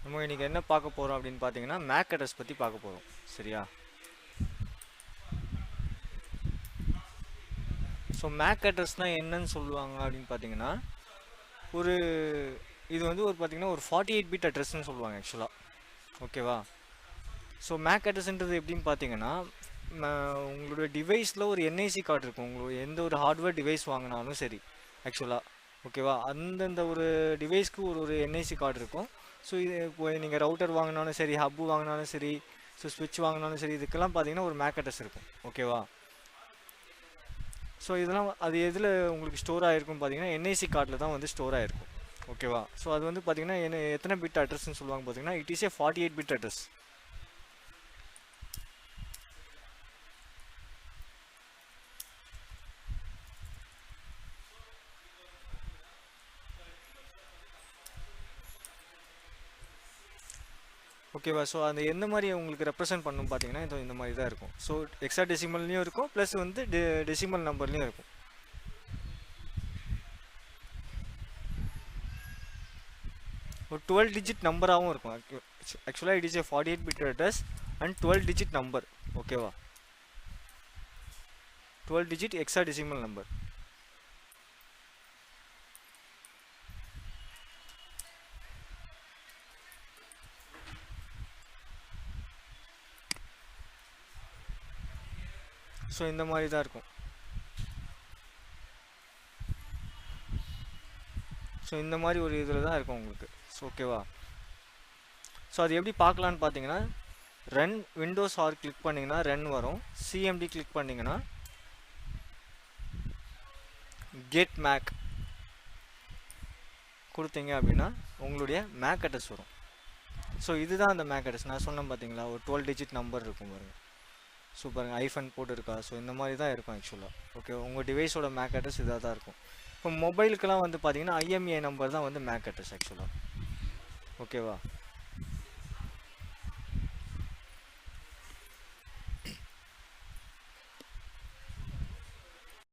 நம்ம இன்றைக்கி என்ன பார்க்க போகிறோம் அப்படின்னு பார்த்தீங்கன்னா மேக் அட்ரஸ் பற்றி பார்க்க போகிறோம். சரியா? ஸோ மேக் அட்ரஸ்னால் என்னன்னு சொல்லுவாங்க அப்படின்னு பார்த்தீங்கன்னா ஒரு இது வந்து ஒரு பார்த்தீங்கன்னா ஒரு 48 பிட் அட்ரஸ்ன்னு சொல்லுவாங்க ஆக்சுவலாக. ஓகேவா? ஸோ மேக் அட்ரஸ்ன்றது எப்படின்னு பார்த்தீங்கன்னா உங்களோட டிவைஸில் ஒரு என்ஐசி கார்டு இருக்கும். உங்களுக்கு எந்த ஒரு ஹார்ட்வேர் டிவைஸ் வாங்கினாலும் சரி ஆக்சுவலாக. ஓகேவா? அந்தந்த ஒரு டிவைஸ்க்கு ஒரு என்ஐசி கார்டு இருக்கும். ஸோ இது இப்போ நீங்கள் ரவுட்டர் வாங்கினாலும் சரி, ஹப்பு வாங்கினாலும் சரி, ஸோ ஸ்விட்ச் வாங்கினாலும் சரி, இதுக்கெல்லாம் பார்த்தீங்கன்னா ஒரு மேக் அட்ரஸ் இருக்கும். ஓகேவா? ஸோ இதெல்லாம் அது எதில் உங்களுக்கு ஸ்டோர் ஆகிருக்குன்னு பார்த்தீங்கன்னா என்ஐசி கார்டில் தான் வந்து ஸ்டோர் ஆகிருக்கும். ஓகேவா? ஸோ அது வந்து பார்த்தீங்கன்னா எத்தனை பிட் அட்ரஸ்ன்னு சொல்லுவாங்க பார்த்தீங்கன்னா it is a 48 bit address. ஓகேவா? ஸோ அது எந்த மாதிரி உங்களுக்கு ரெப்ரசென்ட் பண்ணணும் பார்த்தீங்கன்னா இந்த மாதிரி தான் இருக்கும். ஸோ எக்ஸா டெசிமல்லையும் இருக்கும், ப்ளஸ் வந்து டெசிமல் நம்பர்லேயும் இருக்கும். ஒரு 12 டிஜிட் நம்பராகவும் இருக்கும். ஆக்சுவலாக it is a 48 bit address and 12 digit number. ஓகேவா? 12 டிஜிட் எக்ஸா டெசிமல் நம்பர். ஸோ இந்த மாதிரி தான் இருக்கும். ஸோ இந்த மாதிரி ஒரு இதில் தான் இருக்கும் உங்களுக்கு. ஸோ ஓகேவா? ஸோ அது எப்படி பார்க்கலான்னு பார்த்தீங்கன்னா ரன் விண்டோஸ் ஆர் கிளிக் பண்ணிங்கன்னா ரன் வரும். சிஎம்டி கிளிக் பண்ணிங்கன்னா கெட் மேக் கொடுத்தீங்க அப்படின்னா உங்களுடைய மேக் அட்ரஸ் வரும். ஸோ இதுதான் அந்த மேக் அட்ரஸ். நான் சொன்னேன் பார்த்தீங்களா, ஒரு 12 டிஜிட் நம்பர் இருக்கும் பாருங்கள். ஸோ பாருங்கள் ஐஃபன் போட்டு இருக்கா. ஸோ இந்த மாதிரி தான் இருக்கும் ஆக்சுவலாக. ஓகே, உங்கள் டிவைஸோட மேக் அட்ரஸ் இதாக தான் இருக்கும். இப்போ மொபைலுக்கெல்லாம் வந்து பார்த்தீங்கன்னா ஐஎம்இஐ நம்பர் தான் வந்து மேக் அட்ரஸ் ஆக்சுவலாக. ஓகேவா?